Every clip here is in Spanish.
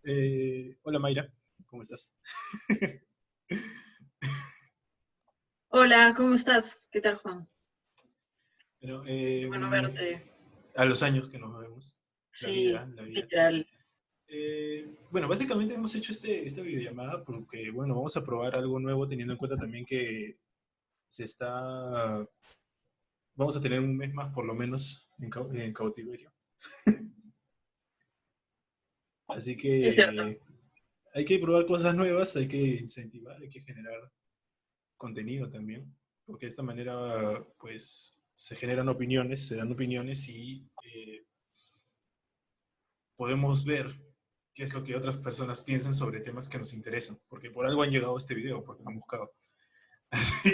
Hola Mayra, ¿cómo estás? Hola, ¿cómo estás? ¿Qué tal, Juan? Bueno, Qué bueno verte. a los años que nos vemos, la Sí, vida, la vida. literal. Bueno, básicamente hemos hecho esta videollamada porque, bueno, vamos a probar algo nuevo teniendo en cuenta también que se está, vamos a tener un mes más por lo menos en cautiverio. Así Es cierto. que hay que probar cosas nuevas, hay que incentivar, hay que generar contenido también, porque de esta manera, pues, se generan opiniones, se dan opiniones y podemos ver qué es lo que otras personas piensan sobre temas que nos interesan, porque por algo han llegado a este video, porque lo han buscado. Así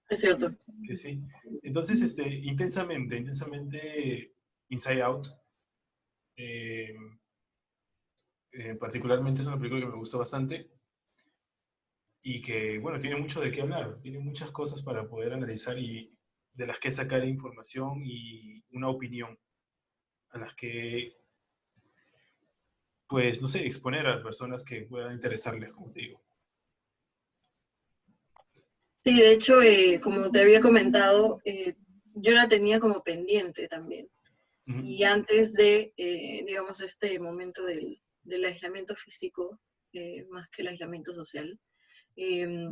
Es cierto. que sí. Entonces, intensamente, Inside Out, eh, particularmente es una película que me gustó bastante y que, bueno, tiene mucho de qué hablar, tiene muchas cosas para poder analizar y de las que sacar información y una opinión a las que, pues, no sé, exponer a personas que puedan interesarles, como te digo. Sí, de hecho, como te había comentado, yo la tenía como pendiente también. Ujú. Y antes de, digamos, este momento del aislamiento físico, más que el aislamiento social, eh,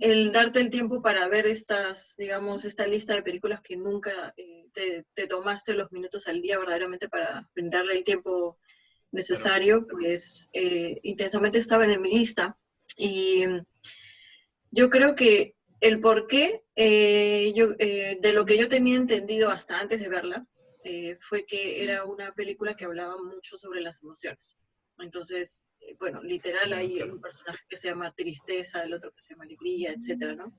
el darte el tiempo para ver estas, digamos, esta lista de películas que nunca te tomaste los minutos al día verdaderamente para brindarle el tiempo Claro. necesario, pues intensamente estaba en mi lista. Y yo creo que el porqué de lo que yo tenía entendido hasta antes de verla fue que era una película que hablaba mucho sobre las emociones. Entonces, bueno, literal hay Claro. un personaje que se llama tristeza, el otro que se llama alegría, etcétera, ¿no?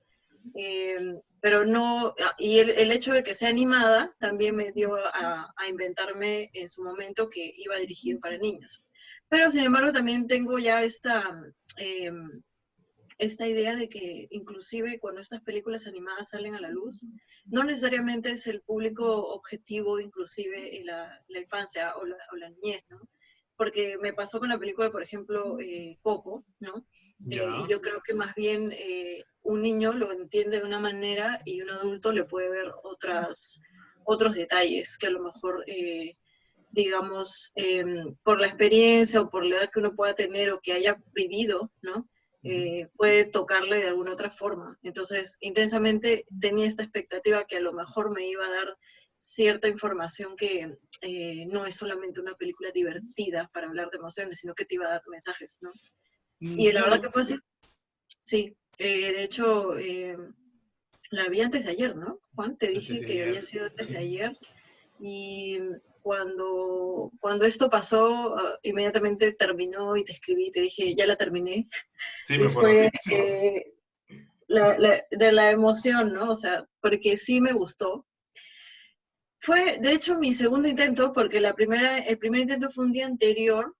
Eh, pero no, y el hecho de que sea animada también me dio a inventarme en su momento que iba dirigido para niños. Pero sin embargo también tengo ya eh, esta idea de que inclusive cuando estas películas animadas salen a la luz, no necesariamente es el público objetivo, inclusive en la infancia o la niñez, ¿no? Porque me pasó con la película, por ejemplo, Coco, ¿no? Y Ya. yo creo que más bien un niño lo entiende de una manera y un adulto le puede ver otros detalles que a lo mejor digamos, por la experiencia o por la edad que uno pueda tener o que haya vivido, ¿no? Ujú. Puede tocarle de alguna otra forma. Entonces, intensamente tenía esta expectativa que a lo mejor me iba a dar cierta información que no es solamente una película divertida para hablar de emociones, sino que te iba a dar mensajes, ¿no? Y la verdad Claro. que fue así, sí. De hecho, la vi antes de ayer, ¿no? Juan, te Antes dije de que había ayer, sido antes de sí. ayer y cuando esto pasó, inmediatamente terminó y te escribí, te dije, ya la terminé. Sí, me Y acuerdo. fue Sí, me acuerdo. de la emoción, ¿no? O sea, porque sí me gustó. Fue, de hecho, mi segundo intento, porque el primer intento fue un día anterior,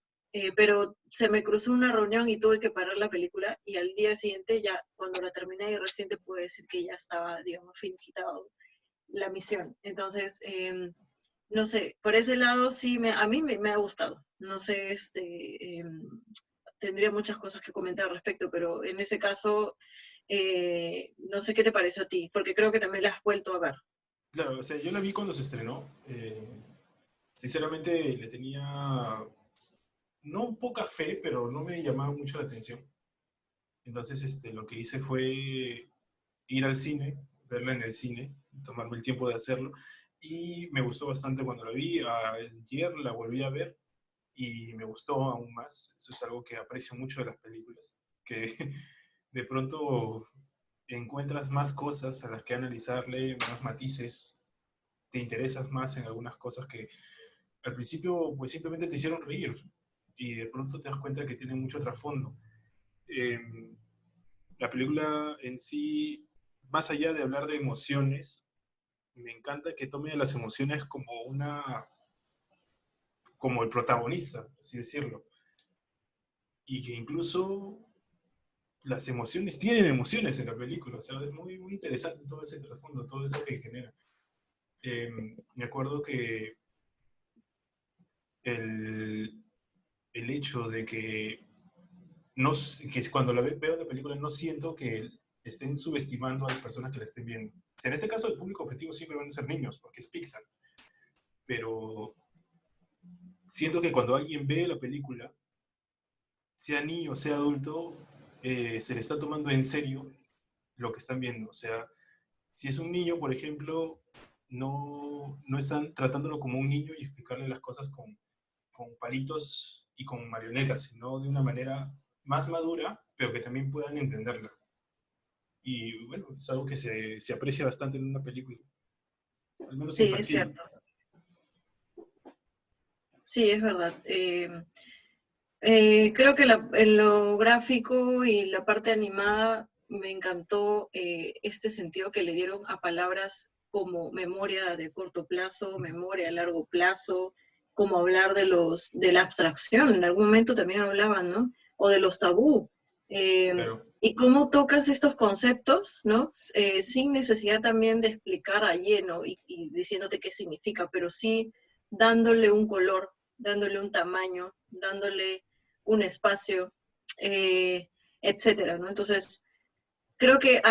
pero se me cruzó una reunión y tuve que parar la película. Y al día siguiente, ya cuando la terminé, y recién te puedo decir que ya estaba, digamos, finiquitado la misión. Entonces, no sé, por ese lado sí, a mí me ha gustado. No sé, tendría muchas cosas que comentar al respecto, pero en ese caso, no sé qué te pareció a ti, porque creo que también la has vuelto a ver. Claro, o sea, yo la vi cuando se estrenó. Sinceramente le tenía, no poca fe, pero no me llamaba mucho la atención. Entonces, lo que hice fue ir al cine, verla en el cine, tomarme el tiempo de hacerlo. Y me gustó bastante cuando la vi. Ayer la volví a ver y me gustó aún más. Eso es algo que aprecio mucho de las películas, que de pronto encuentras más cosas a las que analizarle, más matices, te interesas más en algunas cosas que al principio pues simplemente te hicieron reír y de pronto te das cuenta que tienen mucho trasfondo. Eh, la película en sí, más allá de hablar de emociones, me encanta que tome las emociones como como el protagonista, así decirlo, y que incluso las emociones tienen emociones en la película, o sea, es muy, muy interesante todo ese trasfondo, todo eso que genera. Me acuerdo que el, el hecho de que, no, que cuando veo la película no siento que estén subestimando a las personas que la estén viendo. O sea, en este caso el público objetivo siempre van a ser niños, porque es Pixar, pero siento que cuando alguien ve la película, sea niño, sea adulto, se le está tomando en serio lo que están viendo. O sea, si es un niño, por ejemplo, no están tratándolo como un niño y explicarle las cosas con palitos y con marionetas, sino de una manera más madura, pero que también puedan entenderla. Y bueno, es algo que se aprecia bastante en una película, al menos Sí, es infantil. cierto. Sí, es verdad. Creo que en lo gráfico y la parte animada me encantó este sentido que le dieron a palabras como memoria de corto plazo, memoria a largo plazo, como hablar de la abstracción, en algún momento también hablaban, ¿no? O de los tabú. Claro, Y cómo tocas estos conceptos, ¿no? Sin necesidad también de explicar a lleno y diciéndote qué significa, pero sí dándole un color, dándole un tamaño, dándole un espacio, etcétera, ¿no? Entonces, creo que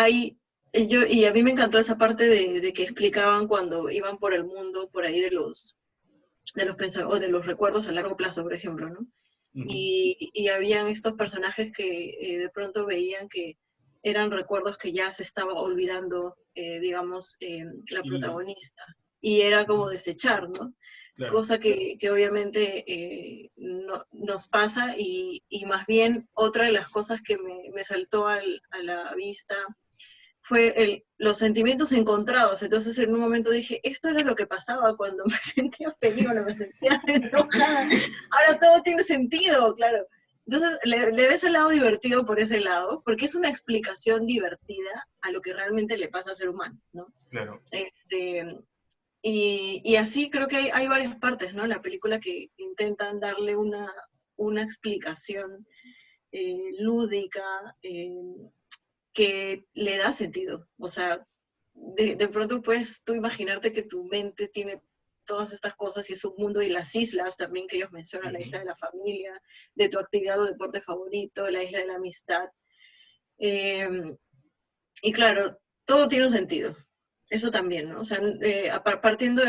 y a mí me encantó esa parte de que explicaban cuando iban por el mundo, por ahí o de los recuerdos a largo plazo, por ejemplo, ¿no? uh-huh. Y habían estos personajes que de pronto veían que eran recuerdos que ya se estaba olvidando, digamos, la Y, protagonista. Y era como uh-huh. desechar, ¿no? Claro, Cosa que obviamente no, nos pasa y más bien otra de las cosas que me saltó a la vista fue los sentimientos encontrados. Entonces en un momento dije, esto era lo que pasaba cuando me sentía feliz, cuando me sentía enojada. Ahora todo tiene sentido, claro. Entonces le ves el lado divertido por ese lado, porque es una explicación divertida a lo que realmente le pasa al ser humano, ¿no? claro. Este, y así creo que hay varias partes, ¿no? La película que intentan darle una explicación lúdica, que le da sentido. O sea, de pronto puedes tú imaginarte que tu mente tiene todas estas cosas y es un mundo y las islas también que ellos mencionan, la Uh-huh. isla de la familia, de tu actividad o deporte favorito, la isla de la amistad. Eh, y claro, todo tiene un sentido. Eso también, ¿no? O sea, partiendo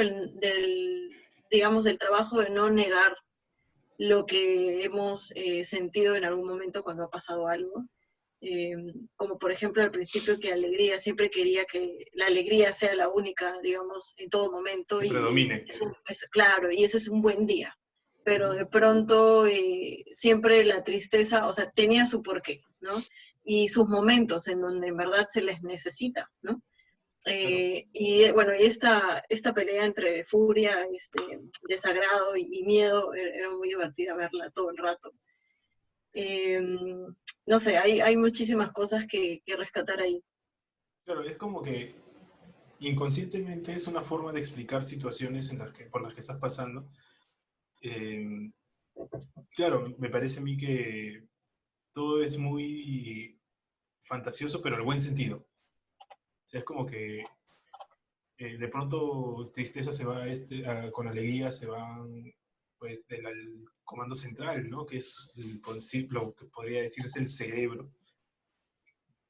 digamos, del trabajo de no negar lo que hemos sentido en algún momento cuando ha pasado algo, eh, como por ejemplo al principio que alegría, siempre quería que la alegría sea la única, digamos, en todo momento, Que y predomine. claro, y ese es un buen día, pero Uh-huh. de pronto siempre la tristeza, o sea, tenía su porqué, ¿no? Y sus momentos en donde en verdad se les necesita, ¿no? Claro. Y bueno, y esta pelea entre furia, desagrado y miedo, era muy divertida verla todo el rato. Eh, no sé, hay muchísimas cosas que rescatar ahí. Claro, es como que inconscientemente es una forma de explicar situaciones por las que estás pasando. Eh, claro, me parece a mí que todo es muy fantasioso, pero en el buen sentido. O sea, es como que de pronto tristeza se va con alegría, se van pues del comando central, ¿no? Que es lo que podría decirse el cerebro.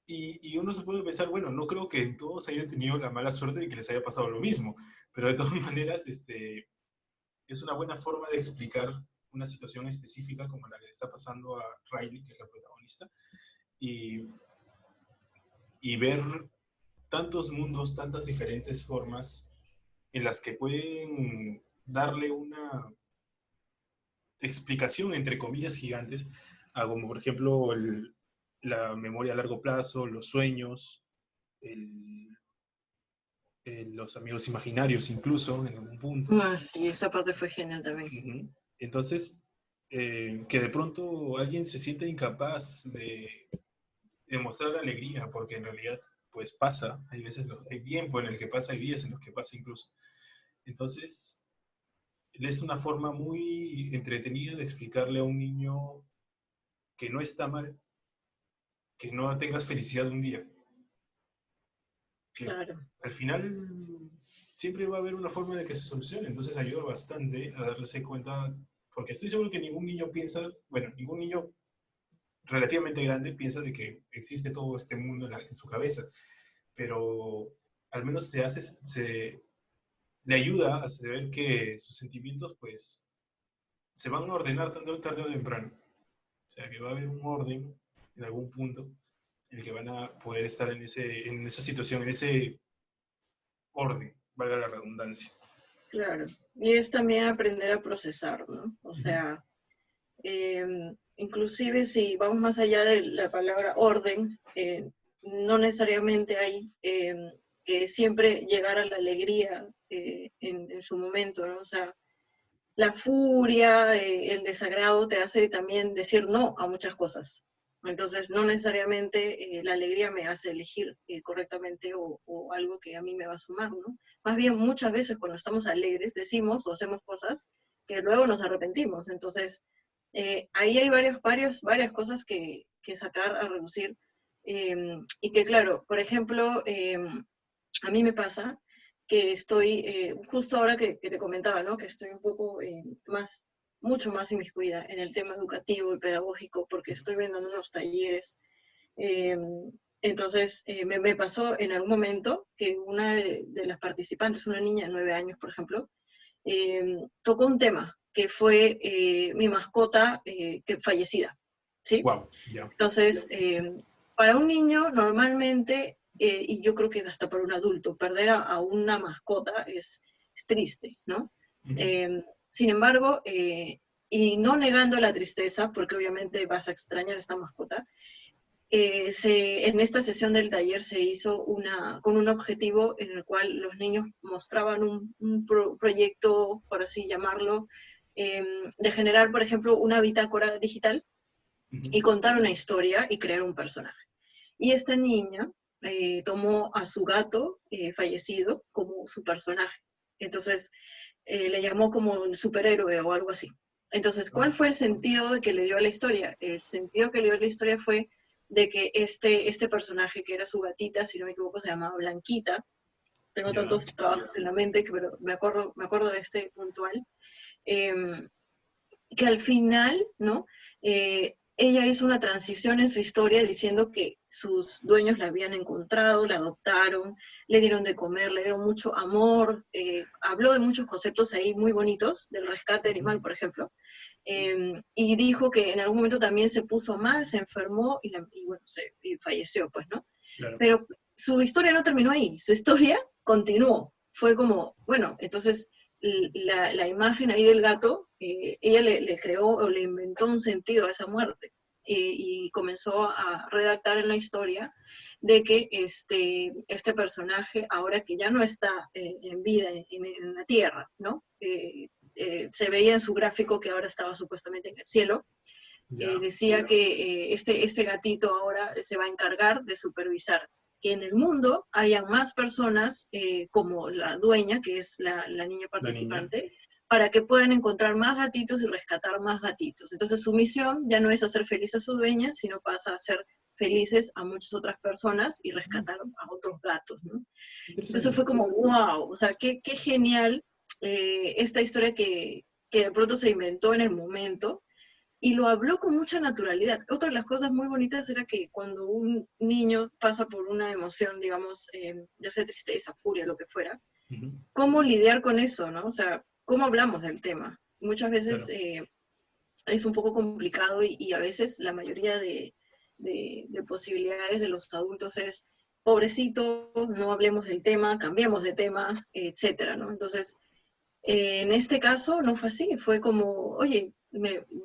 Y uno se puede pensar, bueno, no creo que todos hayan tenido la mala suerte de que les haya pasado lo mismo, pero de todas maneras, es una buena forma de explicar una situación específica como la que le está pasando a Riley, que es la protagonista, y, y ver tantos mundos, tantas diferentes formas en las que pueden darle una explicación, entre comillas, gigantes, a como por ejemplo la memoria a largo plazo, los sueños, el, los amigos imaginarios incluso en algún punto. Ah, sí, esa parte fue genial también. Uh-huh. Entonces, que de pronto alguien se siente incapaz de mostrar alegría, porque en realidad pues pasa, hay veces, hay tiempo en el que pasa, hay días en los que pasa incluso. Entonces, es una forma muy entretenida de explicarle a un niño que no está mal, que no tengas felicidad un día, que Claro. al final siempre va a haber una forma de que se solucione, entonces ayuda bastante a darse cuenta porque estoy seguro que ningún niño piensa, bueno, ningún niño relativamente grande piensa de que existe todo este mundo en su cabeza, pero al menos le ayuda a saber que sus sentimientos pues se van a ordenar tanto tarde o temprano. O sea, que va a haber un orden en algún punto en el que van a poder estar en esa situación, en ese orden, valga la redundancia. Claro. Y es también aprender a procesar, ¿no? O Uh -huh. sea, inclusive si vamos más allá de la palabra orden, no necesariamente hay que siempre llegar a la alegría en su momento, ¿no? O sea, la furia, el desagrado te hace también decir no a muchas cosas. Entonces, no necesariamente la alegría me hace elegir correctamente o algo que a mí me va a sumar, ¿no? Más bien, muchas veces cuando estamos alegres decimos o hacemos cosas que luego nos arrepentimos. Entonces, ahí hay varias cosas que sacar a reducir. Y que, claro, por ejemplo, a mí me pasa que estoy, justo ahora que te comentaba, ¿no? Que estoy un poco mucho más inmiscuida en el tema educativo y pedagógico, porque estoy viendo unos talleres. Eh, entonces, me pasó en algún momento que una de las participantes, una niña de 9 años, por ejemplo, tocó un tema que fue mi mascota que fallecida, ¿sí? Wow, ya. Entonces, para un niño normalmente, y yo creo que hasta para un adulto, perder a una mascota es triste, ¿no? Uh -huh. Sin embargo, y no negando la tristeza, porque obviamente vas a extrañar a esta mascota, en esta sesión del taller se hizo con un objetivo en el cual los niños mostraban un proyecto, por así llamarlo, de generar, por ejemplo, una bitácora digital Uh -huh. y contar una historia y crear un personaje. Y esta niña tomó a su gato fallecido como su personaje. Entonces le llamó como el superhéroe o algo así. Entonces, ¿cuál fue el sentido que le dio a la historia? El sentido que le dio a la historia fue de que este personaje, que era su gatita, si no me equivoco, se llamaba Blanquita. Tengo Ya. tantos trabajos en la mente, pero me acuerdo de este puntual. Eh, que al final, ¿no? Ella hizo una transición en su historia diciendo que sus dueños la habían encontrado, la adoptaron, le dieron de comer, le dieron mucho amor, habló de muchos conceptos ahí muy bonitos, del rescate Uh -huh. animal, por ejemplo, y dijo que en algún momento también se puso mal, se enfermó y bueno, y falleció, pues, ¿no? Claro. Pero su historia no terminó ahí, su historia continuó. Fue como, bueno, entonces la imagen ahí del gato, ella le creó o le inventó un sentido a esa muerte. Y comenzó a redactar en la historia de que este personaje, ahora que ya no está en vida en la Tierra, ¿no? Se veía en su gráfico que ahora estaba supuestamente en el cielo, Ya. decía que este gatito ahora se va a encargar de supervisar que en el mundo haya más personas como la dueña, que es la niña La niña. participante, para que puedan encontrar más gatitos y rescatar más gatitos. Entonces su misión ya no es hacer feliz a su dueña, sino pasa a hacer felices a muchas otras personas y rescatar a otros gatos, ¿no? Entonces Interesante. fue como, wow, o sea, qué genial esta historia que de pronto se inventó en el momento, y lo habló con mucha naturalidad. Otra de las cosas muy bonitas era que cuando un niño pasa por una emoción, digamos, ya sea tristeza, furia, lo que fuera, Uh -huh. cómo lidiar con eso, ¿no? O sea, cómo hablamos del tema. Muchas veces Claro. es un poco complicado y a veces la mayoría de posibilidades de los adultos es, pobrecito, no hablemos del tema, cambiemos de tema, etcétera, ¿no? Entonces, en este caso no fue así, fue como, oye,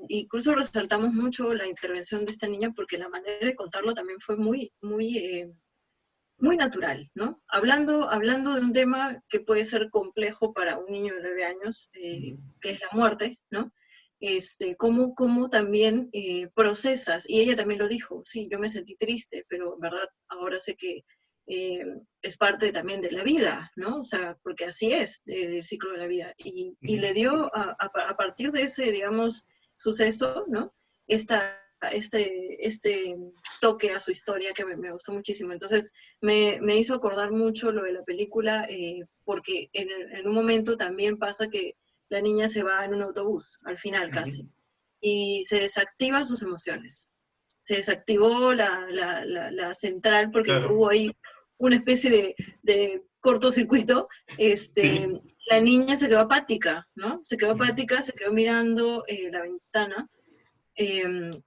incluso resaltamos mucho la intervención de esta niña porque la manera de contarlo también fue muy natural, ¿no? Hablando de un tema que puede ser complejo para un niño de 9 años, Uh -huh. que es la muerte, ¿no? Cómo también procesas, y ella también lo dijo, sí, yo me sentí triste, pero en verdad ahora sé que eh, es parte también de la vida, ¿no? O sea, porque así es, del ciclo de la vida. Uh Y -huh. le dio, a partir de ese, digamos, suceso, ¿no? Este toque a su historia que me gustó muchísimo. Entonces, me hizo acordar mucho lo de la película, porque en un momento también pasa que la niña se va en un autobús, al final casi, y se desactivan sus emociones. Se desactivó la central porque Claro, hubo ahí una especie de cortocircuito. sí. La niña se quedó apática, ¿no? Se quedó apática, se quedó mirando la ventana. eh,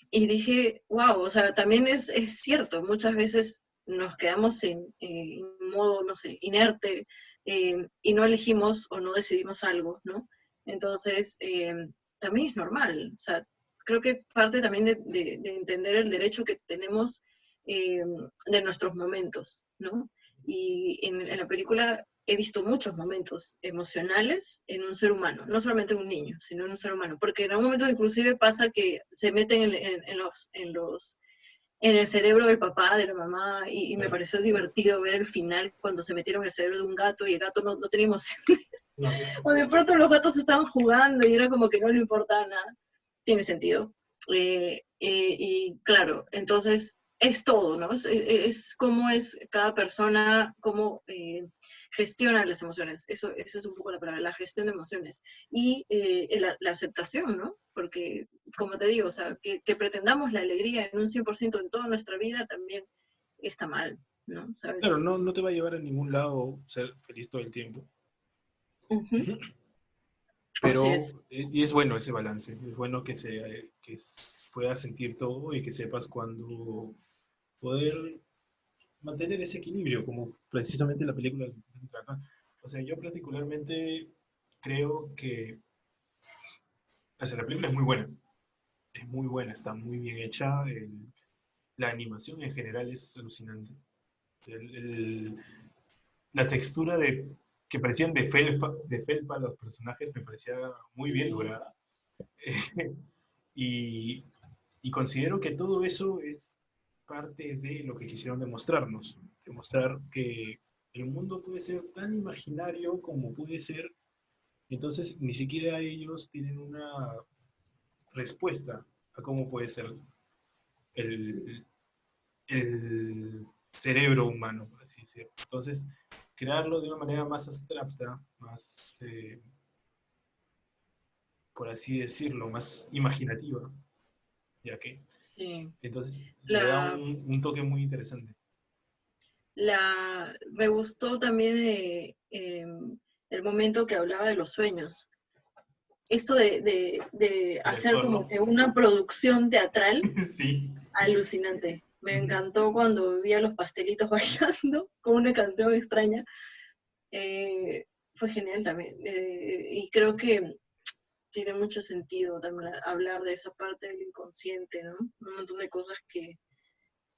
y dije, wow, o sea, también es cierto, muchas veces nos quedamos en modo, no sé, inerte, y no elegimos o no decidimos algo, ¿no? Entonces, también es normal, o sea, creo que parte también de entender el derecho que tenemos eh, de nuestros momentos, ¿no? Y en la película he visto muchos momentos emocionales en un ser humano, no solamente en un niño, sino en un ser humano, porque en algún momento inclusive pasa que se meten en el cerebro del papá, de la mamá, y me Claro. pareció divertido ver el final cuando se metieron en el cerebro de un gato y el gato no tenía emociones, No, pues, o de pronto los gatos estaban jugando y era como que no le importaba nada. Tiene sentido. Y claro, entonces es todo, ¿no? Es cómo es cada persona, cómo gestiona las emociones. Eso es un poco la palabra, la gestión de emociones. Y la aceptación, ¿no? Porque, como te digo, o sea, que pretendamos la alegría en un 100% en toda nuestra vida también está mal, ¿no? claro, ¿Sabes? no te va a llevar a ningún lado ser feliz todo el tiempo. Ujú. Ujú. Así es. Pero, y es bueno ese balance, es bueno puedas sentir todo y que sepas cuándo poder mantener ese equilibrio, como precisamente la película trata. O sea, yo particularmente creo que, o sea, la película es muy buena, está muy bien hecha, la animación en general es alucinante. El- el- la textura que parecían de felpa los personajes me parecía muy bien Y, lograda. y, y considero que todo eso es parte de lo que quisieron demostrarnos. Demostrar que el mundo puede ser tan imaginario como puede ser. Entonces, ni siquiera ellos tienen una respuesta a cómo puede ser el, el cerebro humano, por así decirlo. Entonces, crearlo de una manera más abstracta, más, por así decirlo, más imaginativa, ya que y entonces le da la, un toque muy interesante. me gustó también el momento que hablaba de los sueños. Esto de El hacer actor, como ¿no? que una producción teatral, Sí. alucinante. Me Ujú. encantó cuando vi a los pastelitos bailando con una canción extraña. Eh, Fue genial también. Y creo que tiene mucho sentido también hablar de esa parte del inconsciente, ¿no? Un montón de cosas que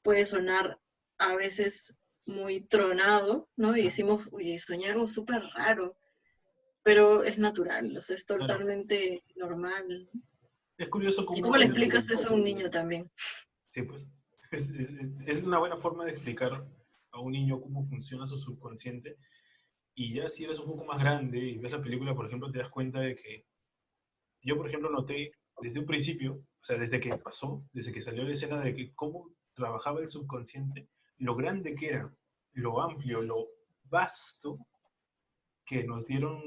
puede sonar a veces muy tronado, ¿no? Y decimos, oye, soñé algo súper raro, pero es natural, o sea, es Claro. totalmente normal. Es curioso ¿Y cómo cómo le explicas eso a un niño también? Sí, pues. Es una buena forma de explicar a un niño cómo funciona su subconsciente. Y ya si eres un poco más grande y ves la película, por ejemplo, te das cuenta de que yo, por ejemplo, noté desde un principio, o sea, desde que pasó, desde que salió la escena de que cómo trabajaba el subconsciente, lo grande que era, lo amplio, lo vasto que nos dieron,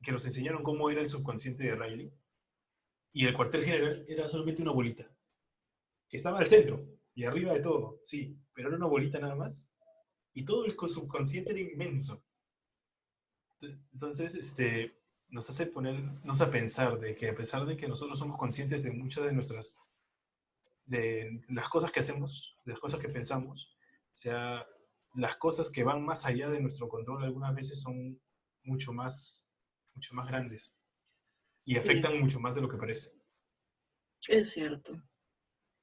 que nos enseñaron cómo era el subconsciente de Riley. Y el cuartel general era solamente una bolita, que estaba al centro y arriba de todo, sí, pero era una bolita nada más. Y todo el subconsciente era inmenso. Entonces, nos hace ponernos a pensar de que a pesar de que nosotros somos conscientes de muchas de las cosas que hacemos, de las cosas que pensamos, o sea, las cosas que van más allá de nuestro control algunas veces son mucho más grandes y Sí, afectan mucho más de lo que parece. es cierto.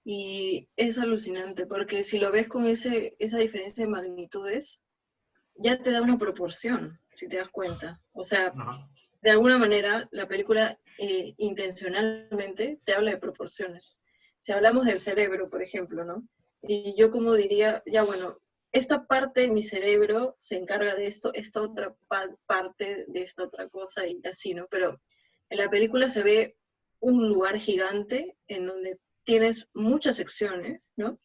Y es alucinante, porque si lo ves con esa diferencia de magnitudes, ya te da una proporción, si te das cuenta. O sea, Ajá. de alguna manera, la película intencionalmente te habla de proporciones. Si hablamos del cerebro, por ejemplo, ¿no? Y yo como diría, ya bueno, esta parte de mi cerebro se encarga de esto, esta otra parte de esta otra cosa y así, ¿no? Pero en la película se ve un lugar gigante en donde tienes muchas secciones, ¿no?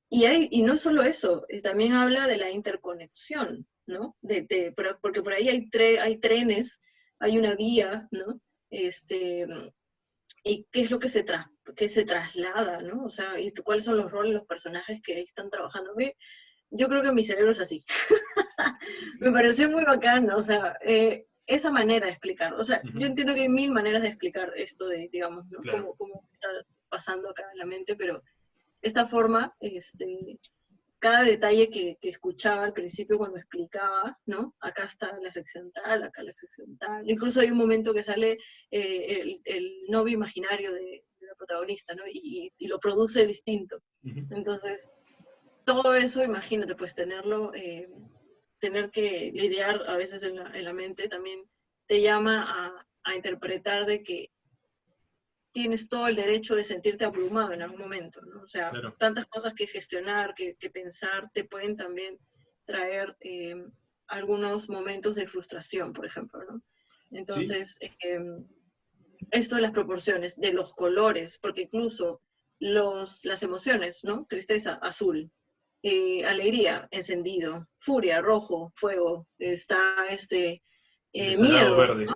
Y no solo eso, también habla de la interconexión, ¿no? Porque por ahí hay trenes hay una vía, ¿no? Y qué es lo que se traslada, ¿no? O sea, y cuáles son los roles, los personajes que ahí están trabajando. Yo creo que mi cerebro es así. Me pareció muy bacán, ¿no? O sea, esa manera de explicar. O sea, yo Ujú, entiendo que hay mil maneras de explicar esto de, digamos, ¿no? claro. Cómo está pasando acá en la mente, pero esta forma, cada detalle que escuchaba al principio cuando explicaba, ¿no? Acá está la sección tal, acá la sección tal. Incluso hay un momento que sale el novio imaginario de la protagonista, ¿no? Y lo produce distinto. Ujú. Entonces, todo eso, imagínate, pues tener que lidiar a veces en la mente también te llama a interpretar de que tienes todo el derecho de sentirte abrumado en algún momento, ¿no? O sea, Claro. tantas cosas que gestionar, que pensar, te pueden también traer algunos momentos de frustración, por ejemplo, ¿no? Sí, Entonces, esto de las proporciones, de los colores, porque incluso las emociones, ¿no? Tristeza, azul, alegría, encendido, furia, rojo, fuego, está desagrado miedo, verde.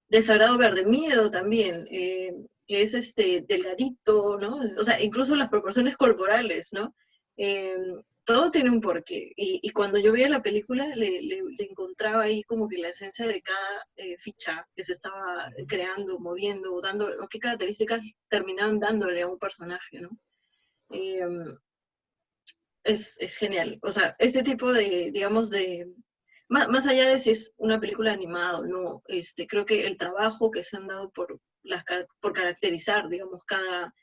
desagrado verde, miedo también, que es delgadito, ¿no? O sea, incluso las proporciones corporales, ¿no? Eh, todo tiene un porqué. Y cuando yo veía la película, le encontraba ahí como que la esencia de cada ficha que se estaba Ujú. creando, moviendo, dando, o qué características terminaban dándole a un personaje, ¿no? Eh, es genial. O sea, este tipo de, digamos, más allá de si es una película animada o no, creo que el trabajo que se han dado por caracterizar, digamos, cada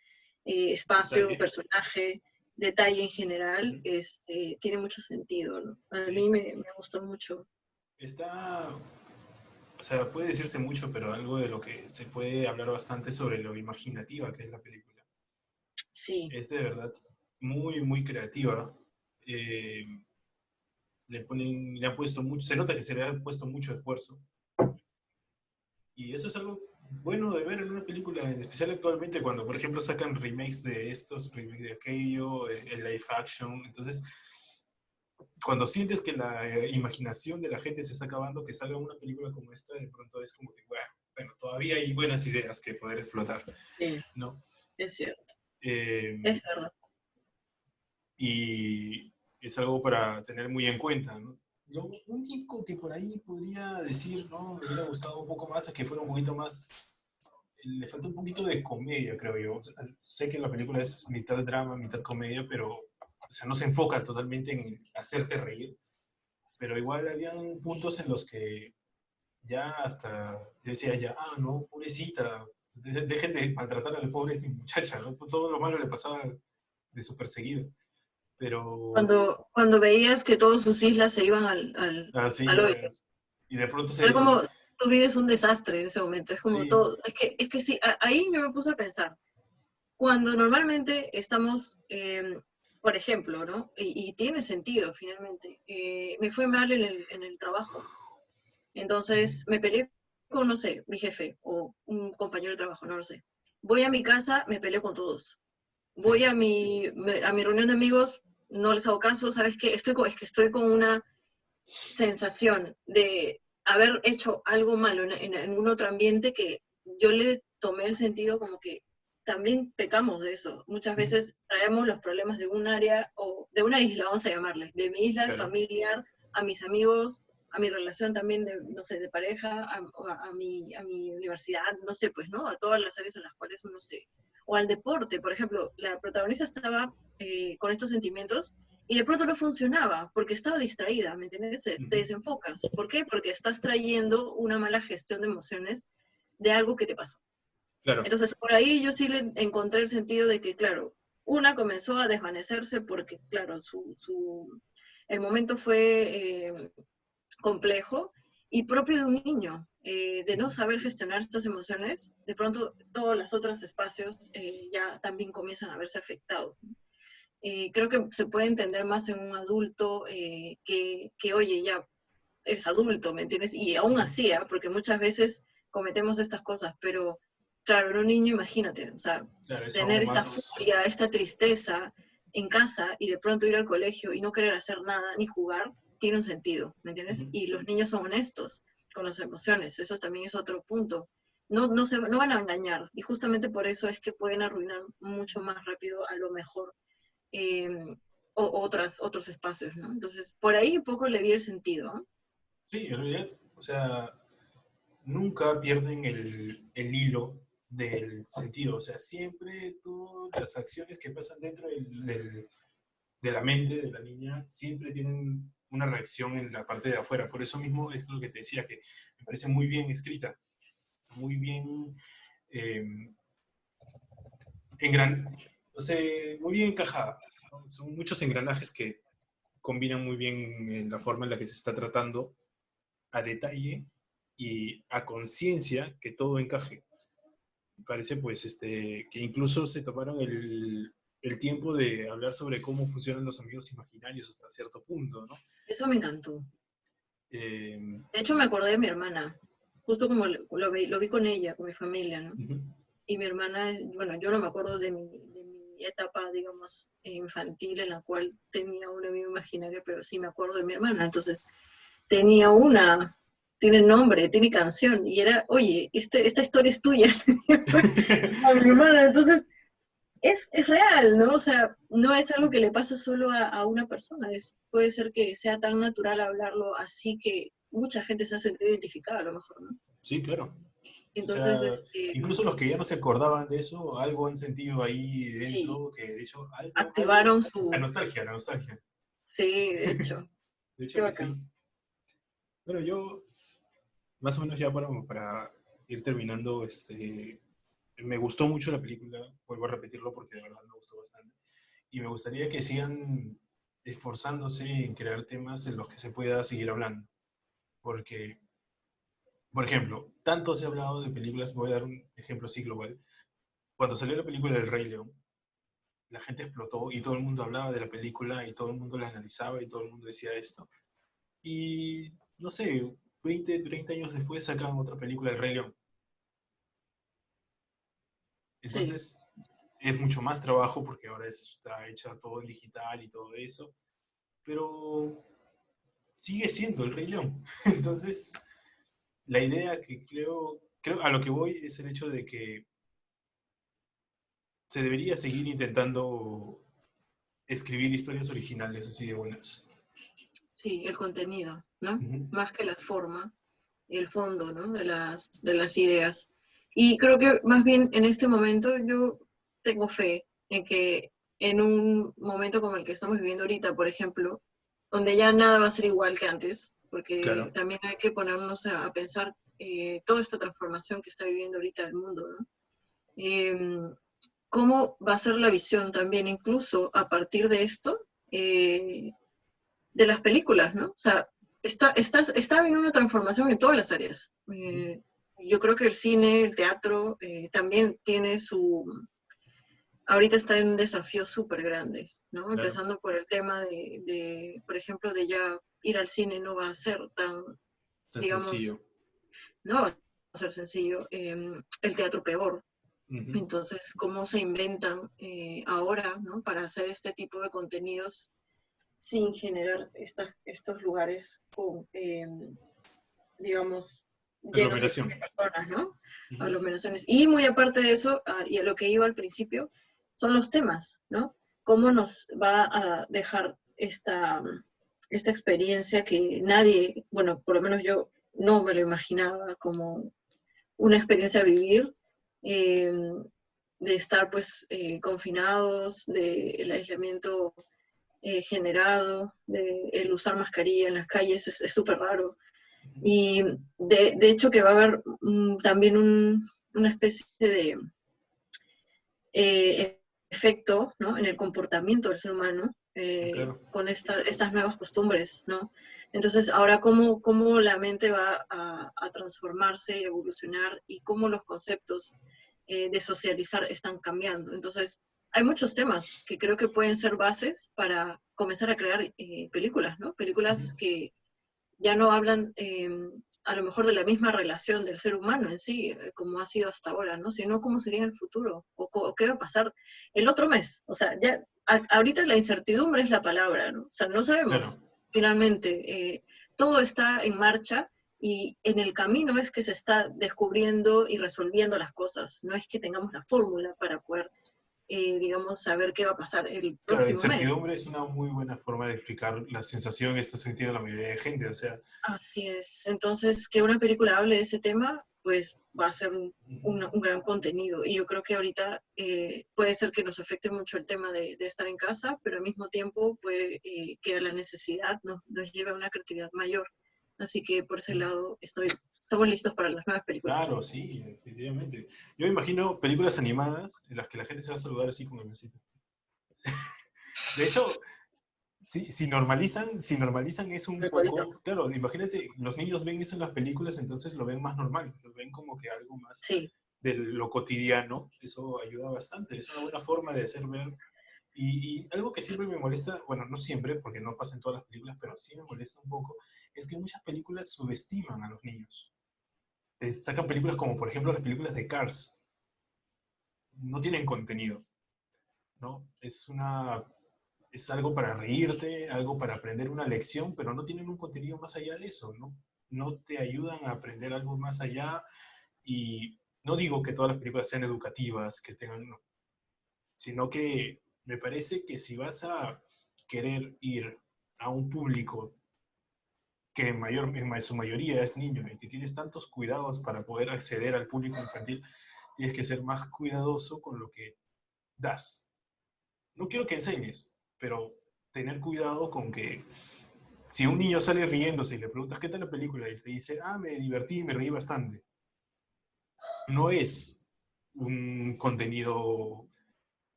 espacio, Detalle. personaje, detalle en general, Ujú. tiene mucho sentido, ¿no? A mí Sí. me gustó mucho. Está, o sea, puede decirse mucho, pero algo de lo que se puede hablar bastante sobre lo imaginativa que es la película. Sí, Es de verdad muy, muy creativa. Eh, le han puesto mucho, se nota que se le ha puesto mucho esfuerzo. Y eso es algo bueno de ver en una película, en especial actualmente cuando, por ejemplo, sacan remakes de estos, remakes de aquello, el live action. Entonces, cuando sientes que la imaginación de la gente se está acabando, que salga una película como esta, de pronto es como que, bueno, todavía hay buenas ideas que poder explotar, sí, ¿no? es cierto, Eh, es verdad. y es algo para tener muy en cuenta, ¿no? Lo único que por ahí podría decir, ¿no? Me hubiera gustado un poco más, es que fuera un poquito más, le falta un poquito de comedia, creo yo. O sea, sé que la película es mitad drama, mitad comedia, pero, o sea, no se enfoca totalmente en hacerte reír, pero igual habían puntos en los que ya hasta yo decía ya, no, pobrecita, dejen de maltratar a la pobre muchacha, ¿no? Todo lo malo le pasaba de su perseguido. Pero Cuando veías que todas sus islas se iban así, al hoyo. y de pronto Era se, como, tu vida es un desastre en ese momento, es como sí, todo, es que sí, ahí yo me puse a pensar, cuando normalmente estamos, por ejemplo, ¿no? Y tiene sentido finalmente, me fue mal en el trabajo, entonces me peleé con, no sé, mi jefe o un compañero de trabajo, no lo sé. Voy a mi casa, me peleo con todos. Voy sí, a mi reunión de amigos, no les hago caso, ¿sabes qué? Es que estoy con una sensación de haber hecho algo malo en un otro ambiente que yo le tomé el sentido como que también pecamos de eso. Muchas veces traemos los problemas de un área o de una isla, vamos a llamarle, de mi isla claro. familiar, a mis amigos, a mi relación también de, no sé, de pareja, a mi universidad, no sé, pues, ¿no? A todas las áreas en las cuales uno se... O al deporte, por ejemplo, la protagonista estaba con estos sentimientos y de pronto no funcionaba porque estaba distraída, ¿me entiendes? Te Ujú. desenfocas. ¿Por qué? Porque estás trayendo una mala gestión de emociones de algo que te pasó. Claro. Entonces, por ahí yo sí le encontré el sentido de que, claro, una comenzó a desvanecerse porque, claro, el momento fue complejo y propio de un niño, de no saber gestionar estas emociones, de pronto todos los otros espacios ya también comienzan a verse afectados. Creo que se puede entender más en un adulto oye, ya es adulto, ¿me entiendes? Y aún Ujú. así, porque muchas veces cometemos estas cosas, pero claro, en un niño, imagínate, o sea, Claro, es tener aún esta más. furia, esta tristeza en casa y de pronto ir al colegio y no querer hacer nada ni jugar, tiene un sentido, ¿me entiendes? Ujú. Y los niños son honestos. con las emociones. Eso también es otro punto. No van a engañar, y justamente por eso es que pueden arruinar mucho más rápido a lo mejor eh, otros espacios, ¿no? Entonces, por ahí un poco le vi el sentido, ¿no? Sí, en realidad, o sea, nunca pierden el hilo del sentido. O sea, siempre todas las acciones que pasan dentro de la mente de la niña siempre tienen una reacción en la parte de afuera. Por eso mismo es lo que te decía, que me parece muy bien escrita, muy bien eh, engran o sea, muy bien encajada. ¿No? Son muchos engranajes que combinan muy bien en la forma en la que se está tratando a detalle y a conciencia que todo encaje. Me parece pues que incluso se tomaron el tiempo de hablar sobre cómo funcionan los amigos imaginarios hasta cierto punto, ¿no? Eso me encantó. Eh, De hecho, me acordé de mi hermana, justo como lo vi con ella, con mi familia, ¿no? uh -huh. Y mi hermana, bueno, yo no me acuerdo de mi etapa, digamos, infantil en la cual tenía un amigo imaginario, pero sí me acuerdo de mi hermana. Entonces, tenía tiene nombre, tiene canción, y era, oye, esta historia es tuya, a mi hermana. Entonces, es real, ¿no? O sea, no es algo que le pasa solo a una persona, puede ser que sea tan natural hablarlo así que mucha gente se ha sentido identificada a lo mejor, ¿no? Sí, claro. O Entonces, sea, incluso los que ya no se acordaban de eso, algo han sentido ahí sí, dentro, que de hecho, algo, activaron su... la nostalgia. Sí, de hecho, De qué hecho que bacán. sí. Bueno, yo, más o menos ya para ir terminando, me gustó mucho la película, vuelvo a repetirlo porque de verdad me gustó bastante. Y me gustaría que sigan esforzándose en crear temas en los que se pueda seguir hablando. Porque, por ejemplo, tanto se ha hablado de películas, voy a dar un ejemplo así global. Cuando salió la película del Rey León, la gente explotó y todo el mundo hablaba de la película y todo el mundo la analizaba y todo el mundo decía esto. Y, no sé, 20, 30 años después sacan otra película del Rey León. Sí, Entonces, es mucho más trabajo porque ahora está hecha todo en digital y todo eso. Pero sigue siendo el Rey León. Entonces, la idea que creo a lo que voy es el hecho de que se debería seguir intentando escribir historias originales así de buenas. sí, el contenido, ¿no? Uh -huh. Más que la forma, el fondo, ¿no? De las ideas. Y creo que más bien en este momento yo tengo fe en que en un momento como el que estamos viviendo ahorita, por ejemplo, donde ya nada va a ser igual que antes, porque Claro. también hay que ponernos a pensar toda esta transformación que está viviendo ahorita el mundo, ¿no? ¿Cómo va a ser la visión también, incluso a partir de esto, de las películas, ¿no? O sea, está habiendo una transformación en todas las áreas. Uh -huh. Yo creo que el cine, el teatro, también tiene ahorita está en un desafío súper grande, ¿no? Claro. Empezando por el tema por ejemplo, de ya ir al cine no va a ser tan, Tan digamos, sencillo. no va a ser sencillo. El teatro peor. Uh -huh. Entonces, ¿cómo se inventan ahora, ¿no? Para hacer este tipo de contenidos sin generar estos lugares con, digamos, llenos Aglomeración. de personas, ¿no? Uh -huh. Aglomeraciones. Y muy aparte de eso, y a lo que iba al principio, son los temas, ¿no? ¿Cómo nos va a dejar esta experiencia que nadie, bueno, por lo menos yo no me lo imaginaba como una experiencia a vivir, eh, de estar pues confinados, del aislamiento generado, de el usar mascarilla en las calles, es súper raro. Y de hecho que va a haber también una especie de efecto, ¿no? En el comportamiento del ser humano Claro. con estas nuevas costumbres, ¿no? Entonces, ahora cómo la mente va a transformarse, evolucionar y cómo los conceptos de socializar están cambiando. Entonces, hay muchos temas que creo que pueden ser bases para comenzar a crear películas, ¿no? Uh Películas -huh. que ya no hablan a lo mejor de la misma relación del ser humano en sí, como ha sido hasta ahora, ¿no? Sino cómo sería en el futuro, o qué va a pasar el otro mes. O sea, ya ahorita la incertidumbre es la palabra, ¿no? O sea, no Claro. sabemos finalmente. Todo está en marcha y en el camino es que se está descubriendo y resolviendo las cosas. No es que tengamos la fórmula para poder, digamos, saber qué va a pasar el Claro, próximo mes. incertidumbre es una muy buena forma de explicar la sensación que está sintiendo la mayoría de gente. O sea, Así es. Entonces, que una película hable de ese tema, pues va a ser un gran contenido. Y yo creo que ahorita puede ser que nos afecte mucho el tema de estar en casa, pero al mismo tiempo puede que la necesidad nos lleve a una creatividad mayor. Así que por ese lado estamos listos para las nuevas películas. claro, sí, definitivamente. Yo me imagino películas animadas en las que la gente se va a saludar así con el besito. De hecho, si normalizan eso un El codito. poco, claro, imagínate, los niños ven eso en las películas, entonces lo ven más normal, lo ven como que algo más Sí, de lo cotidiano. Eso ayuda bastante, es una buena forma de hacer ver. Y algo que siempre me molesta, bueno, no siempre, porque no pasa en todas las películas, pero sí me molesta un poco, es que muchas películas subestiman a los niños. Sacan películas como, por ejemplo, las películas de Cars. No tienen contenido, ¿no? Es algo para reírte, algo para aprender una lección, pero no tienen un contenido más allá de eso, ¿no? No te ayudan a aprender algo más allá. Y no digo que todas las películas sean educativas, que tengan, no, sino que me parece que si vas a querer ir a un público que en su mayoría es niño y que tienes tantos cuidados para poder acceder al público infantil, tienes que ser más cuidadoso con lo que das. No quiero que enseñes, pero tener cuidado con que si un niño sale riéndose y le preguntas qué tal la película y te dice, ah, me divertí, me reí bastante, no es un contenido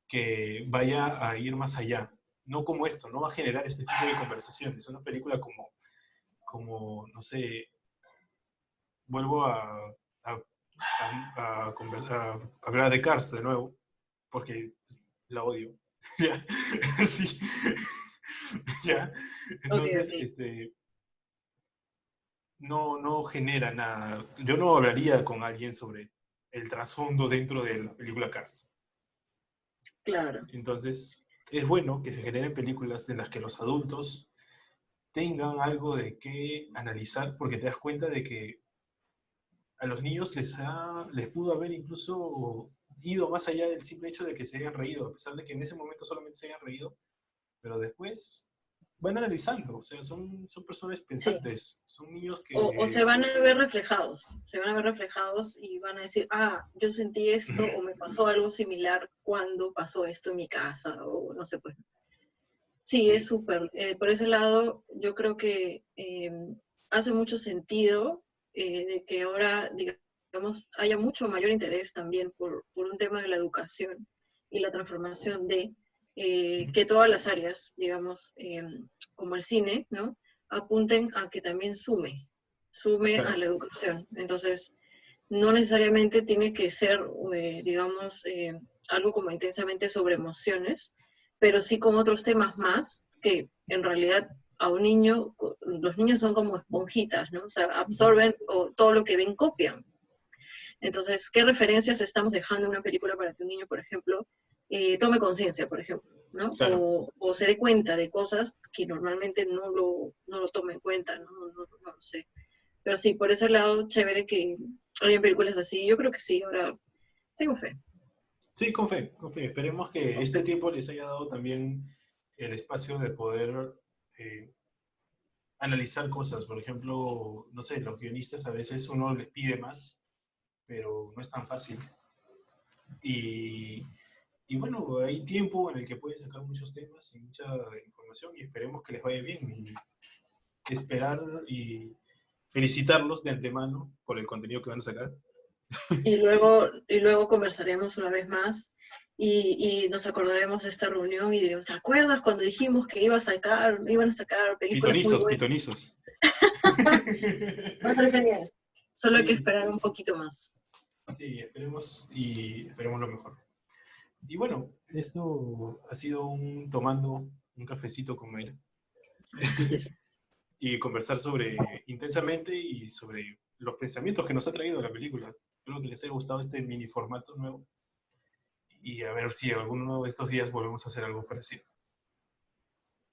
que vaya a ir más allá. No como esto, no va a generar este tipo de conversaciones. Una película no sé, vuelvo a hablar de Cars de nuevo, porque la odio. ¿Ya? Sí. ¿Ya? ok, Entonces, ok. no genera nada. Yo no hablaría con alguien sobre el trasfondo dentro de la película Cars. Claro. Entonces, es bueno que se generen películas en las que los adultos tengan algo de qué analizar, porque te das cuenta de que a los niños les pudo haber incluso ido más allá del simple hecho de que se hayan reído, a pesar de que en ese momento solamente se hayan reído, pero después van analizando, o sea, son personas Sí. pensantes, son niños O se que... van a ver reflejados, se van a ver reflejados y van a decir, ah, yo sentí esto o me pasó algo similar cuando pasó esto en mi casa o no sé, pues. Sí, es súper. Por ese lado, yo creo que hace mucho sentido de que ahora, digamos, haya mucho mayor interés también por un tema de la educación y la transformación de que todas las áreas, digamos, como el cine, ¿no? Apunten a que también sume a Claro, la educación. Entonces, no necesariamente tiene que ser, digamos, algo como intensamente sobre emociones, pero sí con otros temas más que en realidad a un niño, los niños son como esponjitas, ¿no? O sea, absorben o todo lo que ven copian. Entonces, ¿qué referencias estamos dejando en una película para que un niño, por ejemplo, tome conciencia, por ejemplo, ¿no? claro. O se dé cuenta de cosas que normalmente no lo toma en cuenta, no lo sé. Pero sí, por ese lado, chévere que hayan películas así. Yo creo que sí, ahora tengo fe. Sí, con fe, con fe. Esperemos que este tiempo les haya dado también el espacio de poder eh, analizar cosas. Por ejemplo, no sé, los guionistas a veces uno les pide más, pero no es tan fácil. Y, y bueno, hay tiempo en el que pueden sacar muchos temas y mucha información y esperemos que les vaya bien. Y esperar y felicitarlos de antemano por el contenido que van a sacar. Y luego conversaremos una vez más y nos acordaremos de esta reunión y diremos, ¿te acuerdas cuando dijimos que iban a sacar películas muy Pitonizos, buenas? pitonizos. Va a ser genial. Solo hay que Sí, esperar un poquito más. sí, esperemos y esperemos lo mejor. Y bueno, esto ha sido tomando un cafecito con Mayra Así es. y conversar sobre intensamente y sobre los pensamientos que nos ha traído la película. Espero que les haya gustado este mini formato nuevo y a ver si alguno de estos días volvemos a hacer algo parecido.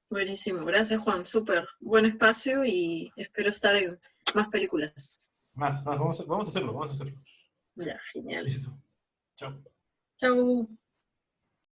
Buenísimo. Gracias, Juan. Súper buen espacio y espero estar más películas. Más, vamos a hacerlo, vamos a hacerlo. Ya, genial. Listo. Chao. Chau.